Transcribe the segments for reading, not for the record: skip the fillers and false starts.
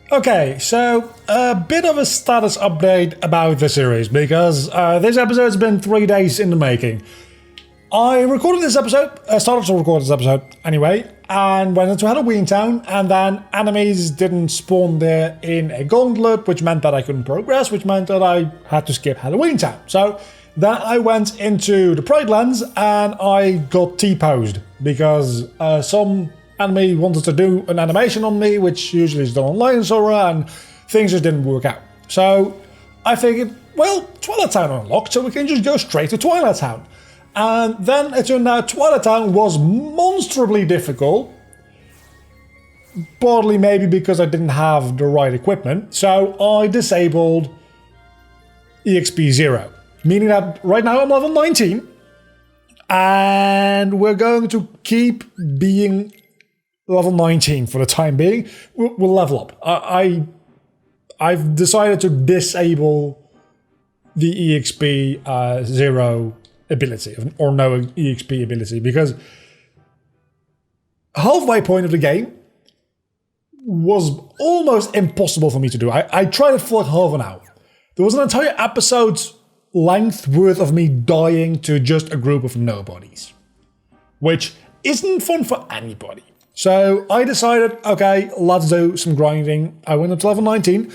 Okay, so a bit of a status update about the series because this episode's been 3 days in the making. I recorded this episode, started to record this episode anyway, and went into Halloween Town, and then enemies didn't spawn there in a gauntlet, which meant that I couldn't progress, which meant that I had to skip Halloween Town. So then I went into the Pride Lands and I got T-posed because some enemy wanted to do an animation on me, which usually is done online, Sora, and things just didn't work out. So I figured, well, Twilight Town unlocked, so we can just go straight to Twilight Town. And then it turned out Twilight Town was monstrously difficult, partly maybe because I didn't have the right equipment, so I disabled EXP 0, meaning that right now I'm level 19, and we're going to keep being level 19 for the time being. We'll level up. I've decided to disable the EXP 0 ability, or no EXP ability, because halfway point of the game was almost impossible for me to do. I tried it for like half an hour. There was an entire episode's length worth of me dying to just a group of nobodies, which isn't fun for anybody. So I decided, okay, let's do some grinding. I went up to level 19,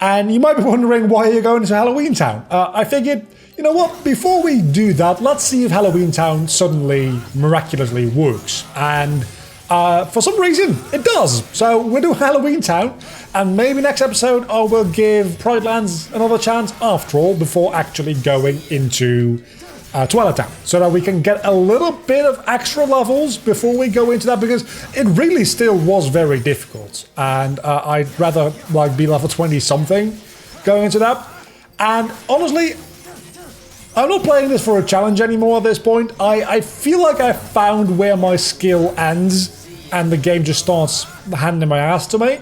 and you might be wondering why you're going to Halloween Town. I figured, you know what, before we do that, let's see if Halloween Town suddenly, miraculously works. And for some reason, it does. So we'll do Halloween Town, and maybe next episode I will give Pride Lands another chance after all, before actually going into Twilight Town, so that we can get a little bit of extra levels before we go into that, because it really still was very difficult, and I'd rather like be level 20 something going into that. And honestly, I'm not playing this for a challenge anymore at this point. I feel like I found where my skill ends and the game just starts handing my ass to me.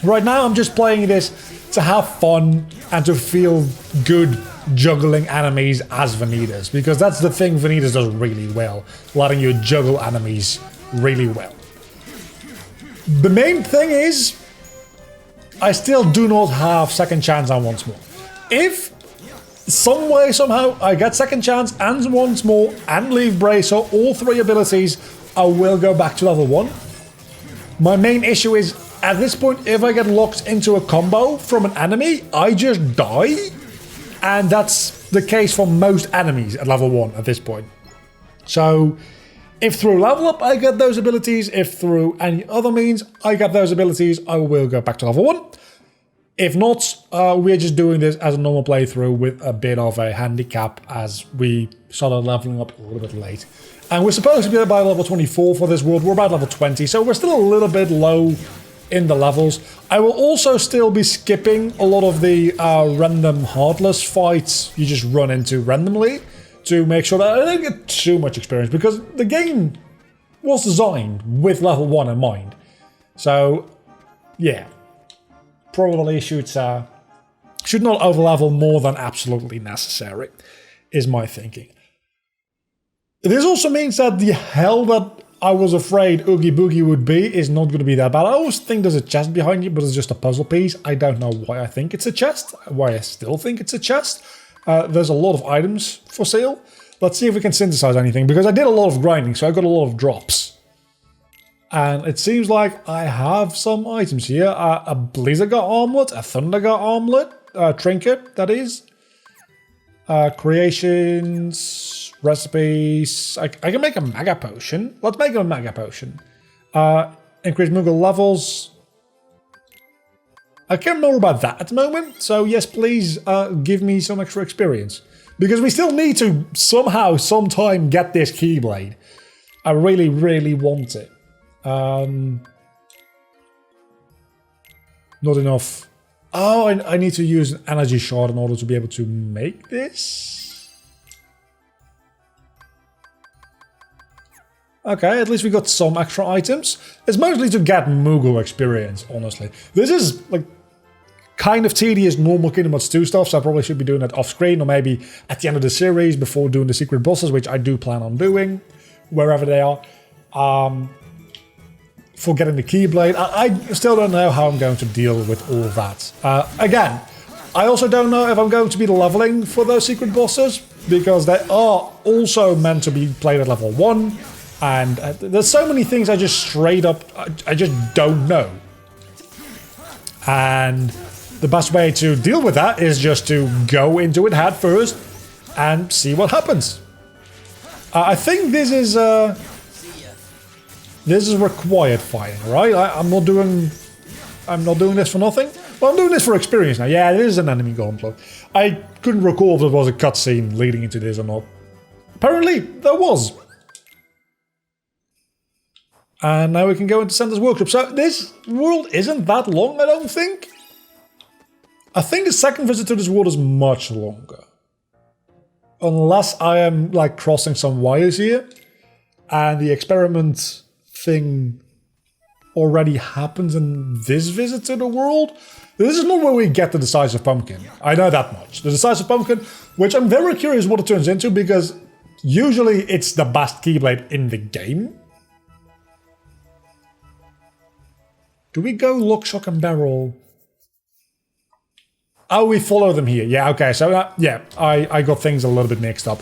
Right now I'm just playing this to have fun and to feel good juggling enemies as Vanitas, because that's the thing Vanitas does really well, letting you juggle enemies really well. The main thing is, I still do not have second chance and once more. If some way, somehow, I get second chance and once more and leave Bracer, all 3 abilities, I will go back to level 1. My main issue is, at this point, if I get locked into a combo from an enemy, I just die. And that's the case for most enemies at level 1 at this point. So, if through level up I get those abilities, if through any other means I get those abilities, I will go back to level 1. If not, we're just doing this as a normal playthrough with a bit of a handicap, as we started leveling up a little bit late. And we're supposed to be by level 24 for this world. We're about level 20, so we're still a little bit low in the levels. I will also still be skipping a lot of the random heartless fights you just run into randomly, to make sure that I don't get too much experience, because the game was designed with level 1 in mind. So, yeah. Probably should not overlevel more than absolutely necessary, is my thinking. This also means that the hell that I was afraid Oogie Boogie would be is not going to be that bad. I always think there's a chest behind you, but it's just a puzzle piece. I don't know why I think it's a chest, why I still think it's a chest. There's a lot of items for sale. Let's see if we can synthesize anything, because I did a lot of grinding, so I got a lot of drops. And it seems like I have some items here. A Blizzard God Armlet, a Thunder God Armlet, Trinket, that is. Creations, recipes. I can make a Mega Potion. Let's make a Mega Potion. Increase Moogle levels. I can't remember about that at the moment. So yes, please give me some extra experience. Because we still need to somehow, sometime get this Keyblade. I really, really want it. Not enough. Oh, I need to use an energy shard in order to be able to make this. Okay, at least we got some extra items. It's mostly to get Moogle experience, honestly. This is like kind of tedious normal Kingdom Hearts 2 stuff, so I probably should be doing that off screen, or maybe at the end of the series before doing the secret bosses, which I do plan on doing, wherever they are. for getting the Keyblade. I still don't know how I'm going to deal with all of that. Again, I also don't know if I'm going to be leveling for those secret bosses, because they are also meant to be played at level 1, and there's so many things I just straight up, I just don't know. And the best way to deal with that is just to go into it head first and see what happens. I think this is required fighting, right? I'm not doing this for nothing. Well, I'm doing this for experience now. Yeah, it is an enemy gauntlet. I couldn't recall if there was a cutscene leading into this or not. Apparently, there was. And now we can go into Santa's workshop. So this world isn't that long, I don't think. I think the second visit to this world is much longer. Unless I am like crossing some wires here. And the experiment thing already happens in this visit to the world. This is not where we get the decisive pumpkin. I know that much. The decisive pumpkin, which I'm very curious what it turns into, because usually it's the best Keyblade in the game. Do we go lock, shock, and barrel? Oh, we follow them here. Yeah, okay. So, yeah, I got things a little bit mixed up.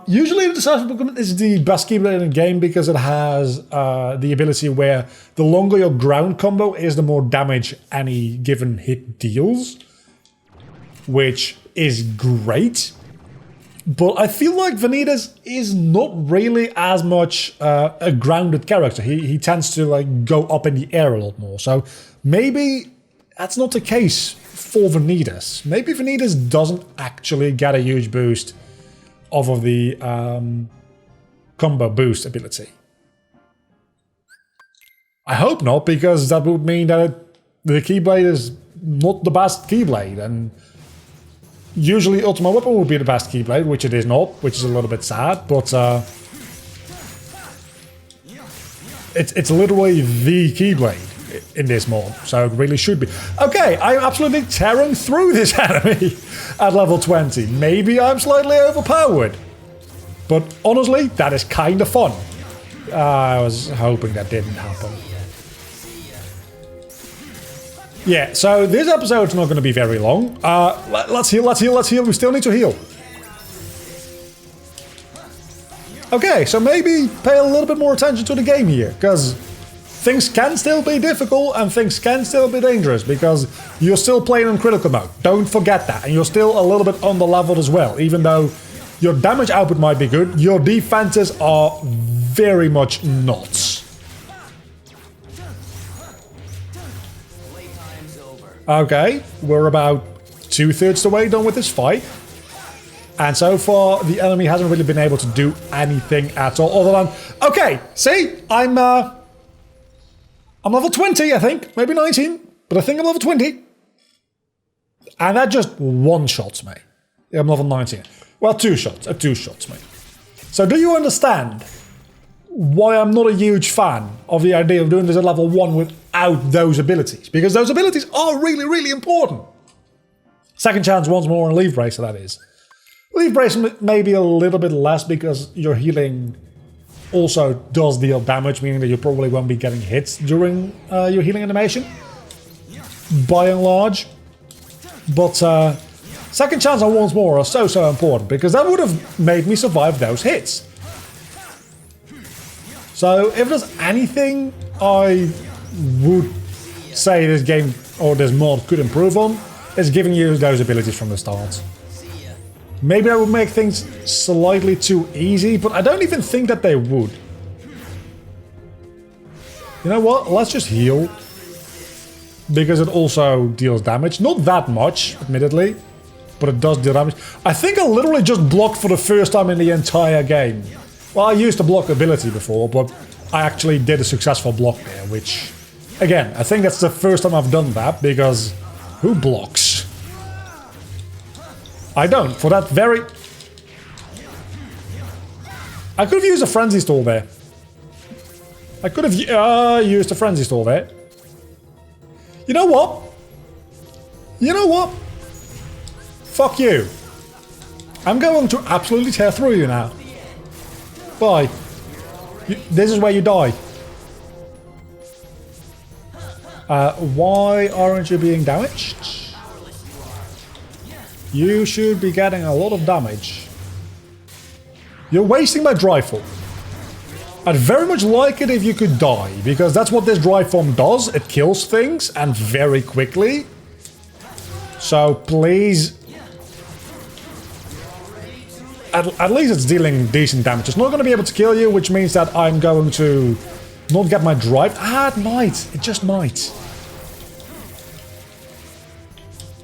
Usually the decisive pumpkin is the best Keyblade in the game because it has the ability where the longer your ground combo is, the more damage any given hit deals. Which is great. But I feel like Vanitas is not really as much a grounded character. He tends to like go up in the air a lot more. So maybe that's not the case for Vanitas. Maybe Vanitas doesn't actually get a huge boost off of the combo boost ability. I hope not, because that would mean that the Keyblade is not the best Keyblade, and usually Ultimate Weapon would be the best Keyblade, which it is not, which is a little bit sad, but it's literally the Keyblade in this mod, so it really should be. Okay, I'm absolutely tearing through this enemy at level 20. Maybe I'm slightly overpowered, but honestly, that is kind of fun. I was hoping that didn't happen. Yeah, so this episode's not going to be very long. Let's heal, let's heal, let's heal. We still need to heal. Okay, so maybe pay a little bit more attention to the game here, because things can still be difficult and things can still be dangerous, because you're still playing on critical mode. Don't forget that. And you're still a little bit underleveled as well. Even though your damage output might be good, your defenses are very much not. Okay, we're about 2/3 the way done with this fight. And so far, the enemy hasn't really been able to do anything at all, other than... Okay, see? I'm level 20, I think. Maybe 19, but I think I'm level 20. And that just one-shots me. Yeah, I'm level 19. Well, two shots me. So do you understand why I'm not a huge fan of the idea of doing this at level 1 without those abilities? Because those abilities are really, really important. Second chance once more and Leaf Bracer, that is. Leaf Bracer may be a little bit less because your healing also does deal damage, meaning that you probably won't be getting hits during your healing animation, by and large. But second chance and once more are so important, because that would have made me survive those hits. So if there's anything I would say this game or this mod could improve on, it's giving you those abilities from the start. Maybe I would make things slightly too easy, but I don't even think that they would. You know what? Let's just heal. Because it also deals damage. Not that much, admittedly, but it does deal damage. I think I literally just blocked for the first time in the entire game. Well, I used the block ability before, but I actually did a successful block there, which, again, I think that's the first time I've done that, because who blocks? I don't, for that very... I could have used a Frenzy Stall there. I could have used a Frenzy Stall there. You know what? You know what? Fuck you. I'm going to absolutely tear through you now. Bye. This is where you die. Why aren't you being damaged? You should be getting a lot of damage. You're wasting my dry form. I'd very much like it if you could die, because that's what this dry form does. It kills things, and very quickly. So please... At least it's dealing decent damage. It's not going to be able to kill you, which means that I'm going to not get my drive. Ah, it might. It just might.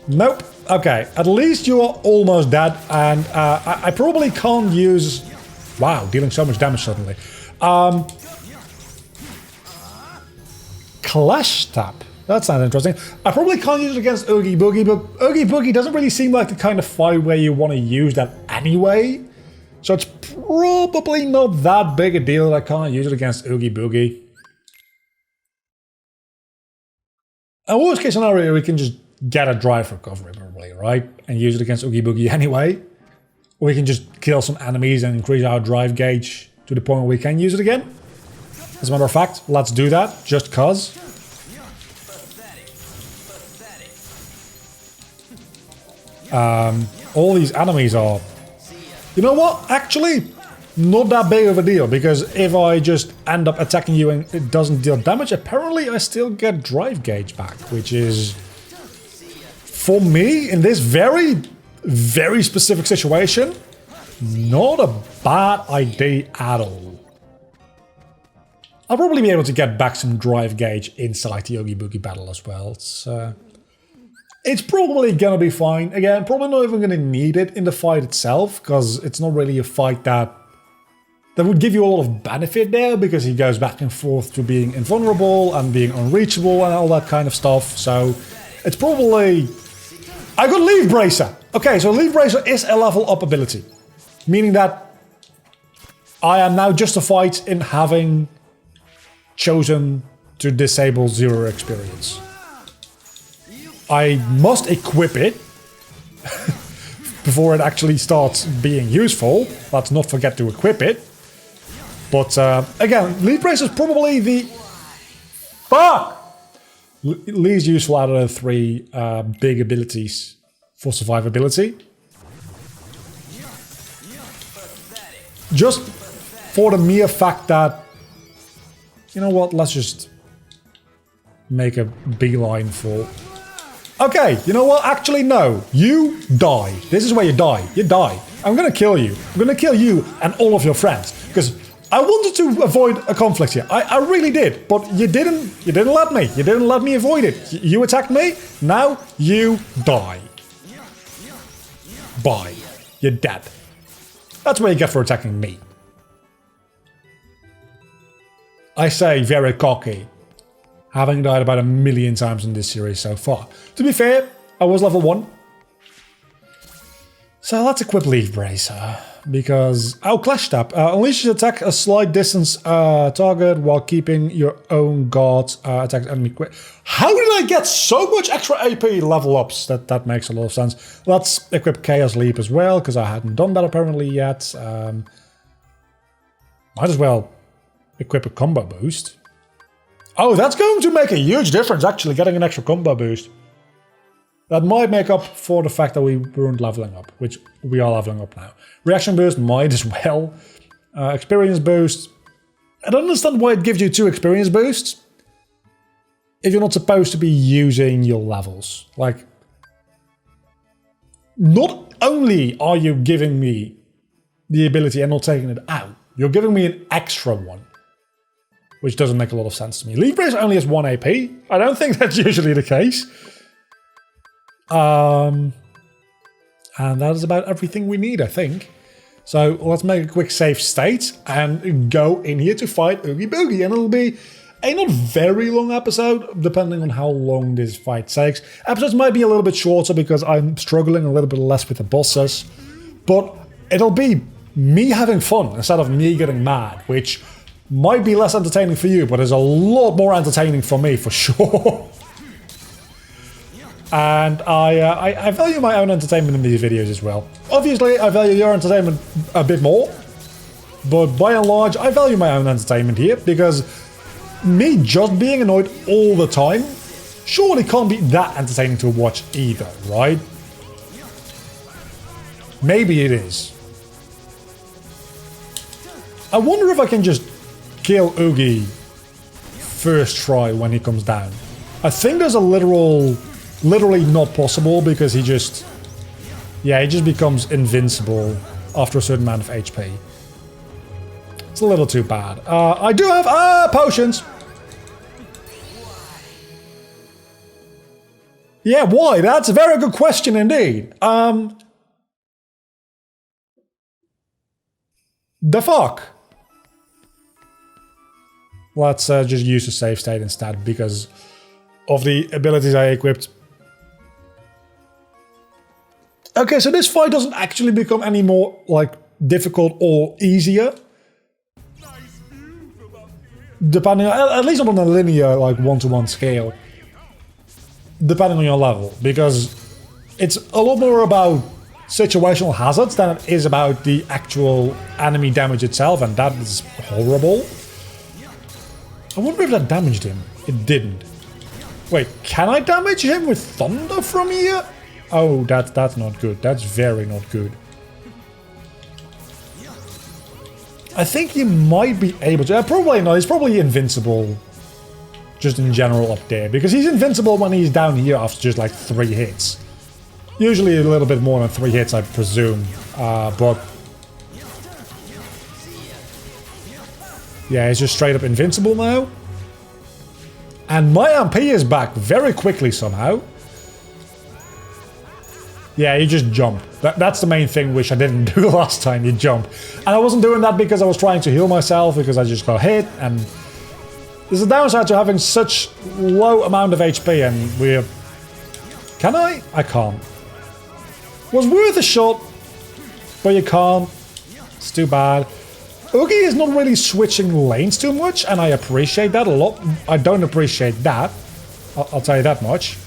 Nope. Okay, at least you are almost dead, and I probably can't use... Wow, dealing so much damage suddenly. Clash Tap. That sounds interesting. I probably can't use it against Oogie Boogie, but Oogie Boogie doesn't really seem like the kind of fight where you want to use that anyway. So it's probably not that big a deal that I can't use it against Oogie Boogie. In worst case scenario, we can just get a drive recovery probably, right? And use it against Oogie Boogie anyway. Or we can just kill some enemies and increase our drive gauge to the point where we can use it again. As a matter of fact, let's do that, just cause. All these enemies are... You know what? Actually, not that big of a deal, because if I just end up attacking you and it doesn't deal damage, apparently I still get drive gauge back, which is... For me, in this very, very specific situation, not a bad idea at all. I'll probably be able to get back some drive gauge inside the Oogie Boogie battle as well. It's probably gonna be fine. Again, probably not even gonna need it in the fight itself, because it's not really a fight that would give you a lot of benefit there, because he goes back and forth to being invulnerable and being unreachable and all that kind of stuff. So it's probably... I got Leaf Bracer! Okay, so Leaf Bracer is a level up ability, meaning that I am now justified in having chosen to disable zero experience. I must equip it before it actually starts being useful. Let's not forget to equip it. But again, Leaf Bracer is probably the least useful out of the three big abilities for survivability. Just for the mere fact that, you know what, let's just make a beeline for... Okay, you know what? Actually, no. You die. This is where you die. You die. I'm gonna kill you. I'm gonna kill you and all of your friends. Because I wanted to avoid a conflict here. I really did. But you didn't let me. You didn't let me avoid it. You attacked me. Now you die. Bye. You're dead. That's what you get for attacking me. I say very cocky, having died about 1,000,000 times in this series so far. To be fair, I was level 1. So let's equip Leaf Bracer, because... Oh, Clash Tap. Unleashes attack a slight distance target while keeping your own guard attack enemy quick. How did I get so much extra AP level ups? That makes a lot of sense. Let's equip Chaos Leap as well, because I hadn't done that apparently yet. Might as well equip a combo boost. Oh, that's going to make a huge difference, actually, getting an extra combo boost. That might make up for the fact that we weren't leveling up, which we are leveling up now. Reaction boost might as well. Experience boost. I don't understand why it gives you 2 experience boosts if you're not supposed to be using your levels. Like, not only are you giving me the ability and not taking it out, you're giving me an extra one, which doesn't make a lot of sense to me. Leaf Bracer only has 1 AP. I don't think that's usually the case. And that is about everything we need, I think. So let's make a quick save state and go in here to fight Oogie Boogie. And it'll be a not very long episode, depending on how long this fight takes. Episodes might be a little bit shorter because I'm struggling a little bit less with the bosses. But it'll be me having fun instead of me getting mad, which might be less entertaining for you, but is a lot more entertaining for me, for sure. And I value my own entertainment in these videos as well. Obviously, I value your entertainment a bit more, but by and large, I value my own entertainment here, because me just being annoyed all the time surely can't be that entertaining to watch either, right? Maybe it is. I wonder if I can just kill Oogie first try when he comes down. I think there's a literally not possible because he just becomes invincible after a certain amount of HP. It's a little too bad. I do have potions. Yeah, why? That's a very good question indeed. The fuck? Let's just use the save state instead because of the abilities I equipped. Okay, so this fight doesn't actually become any more like difficult or easier. Depending on, at least on a linear like 1-to-1 scale. Depending on your level, because it's a lot more about situational hazards than it is about the actual enemy damage itself, and that is horrible. I wonder if that damaged him. It didn't. Wait, can I damage him with thunder from here? Oh, that's not good. That's very not good. I think he might be able to. Probably not. He's probably invincible. Just in general up there. Because he's invincible when he's down here after just like 3 hits. Usually a little bit more than 3 hits, I presume. But... yeah, he's just straight up invincible now. And my MP is back very quickly somehow. Yeah, you just jump. That's the main thing which I didn't do last time, you jump. And I wasn't doing that because I was trying to heal myself, because I just got hit, and... there's a downside to having such low amount of HP, and we're... can I? I can't. Was worth a shot, but you can't. It's too bad. Oogie is not really switching lanes too much, and I appreciate that a lot. I don't appreciate that. I'll tell you that much.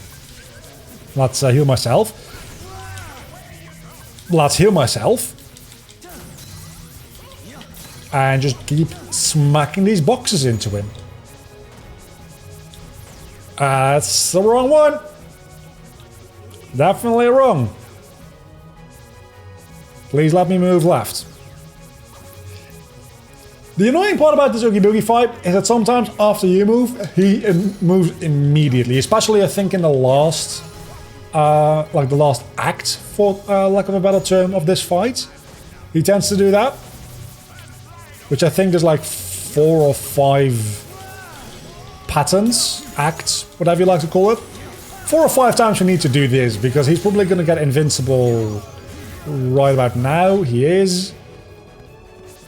Let's heal myself. Let's heal myself. And just keep smacking these boxes into him. That's the wrong one. Definitely wrong. Please let me move left. The annoying part about this Oogie Boogie fight is that sometimes after you move, he moves immediately. Especially, I think, in the last, like the last act, for lack of a better term, of this fight. He tends to do that. Which I think there's like 4 or 5 patterns, acts, whatever you like to call it. 4 or 5 times we need to do this, because he's probably going to get invincible right about now. He is.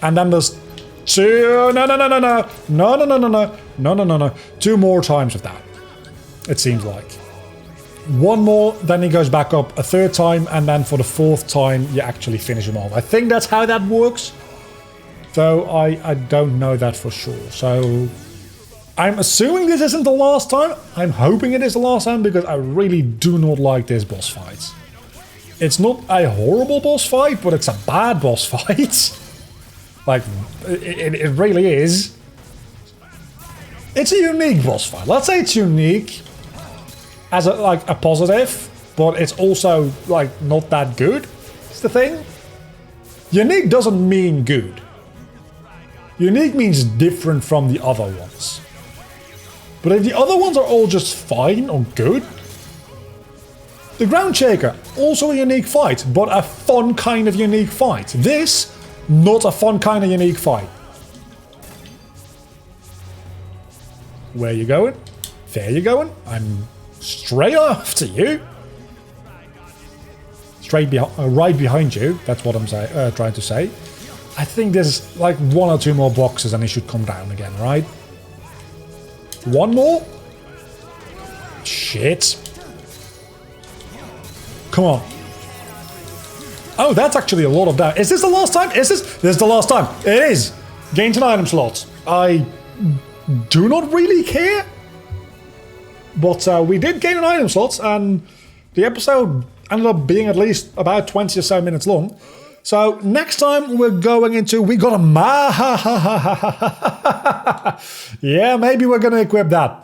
And then there's 2... No. 2 more times of that, it seems like. 1 more, then he goes back up a 3rd time, and then for the 4th time you actually finish him off. I think that's how that works. Though I don't know that for sure. So I'm assuming this isn't the last time. I'm hoping it is the last time, because I really do not like this boss fight. It's not a horrible boss fight, but it's a bad boss fight. Like, it really is. It's a unique boss fight. Let's say it's unique as a positive, but it's also like not that good. It's the thing. Unique doesn't mean good. Unique means different from the other ones. But if the other ones are all just fine or good... The Ground Shaker, also a unique fight, but a fun kind of unique fight. This, not a fun kind of unique fight. Where you going? There you going? I'm straight after you. Straight right behind you. That's what I'm trying to say. I think there's like 1 or 2 more boxes and he should come down again, right? 1 more? Shit. Come on. Oh, that's actually a lot of damage. Is this the last time? Is this? This is the last time. It is. Gains an item slot. I do not really care. But we did gain an item slot, and the episode ended up being at least about 20 or so minutes long. So next time we're going into... We got a yeah, maybe we're going to equip that.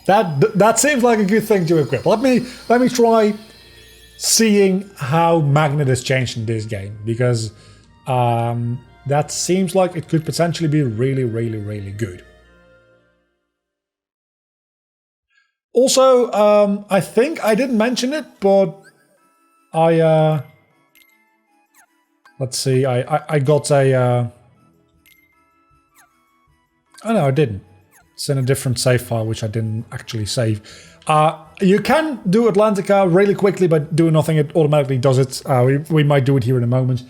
That seems like a good thing to equip. Let me try seeing how magnet is changed in this game, because that seems like it could potentially be really, really, really good. Also, I think I didn't mention it, but let's see, I got a oh no, I didn't. It's in a different save file, which I didn't actually save. You can do Atlantica really quickly by doing nothing. It automatically does it. We might do it here in a moment.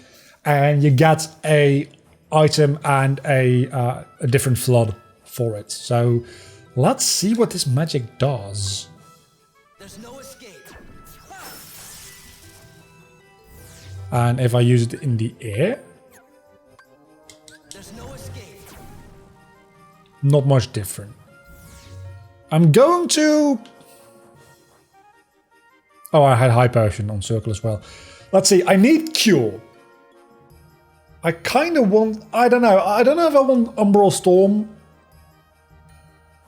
And you get a item and a different flood for it. So let's see what this magic does. There's no escape. And if I use it in the air, There's no escape. not much different. I'm going to... Oh, I had high potion on circle as well. Let's see, I need cure. I kind of want... I don't know if I want Umbral Storm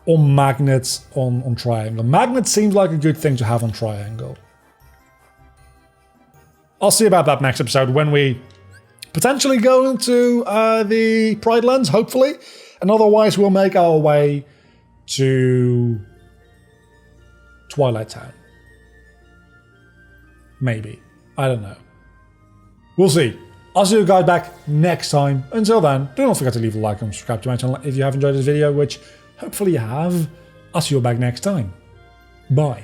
or Magnets on Triangle. Magnet seems like a good thing to have on Triangle. I'll see about that next episode when we potentially go into the Pride Lands, hopefully. And otherwise we'll make our way to Twilight Town. Maybe. I don't know. We'll see. I'll see you guys back next time. Until then, do not forget to leave a like and subscribe to my channel if you have enjoyed this video, which hopefully you have. I'll see you back next time. Bye.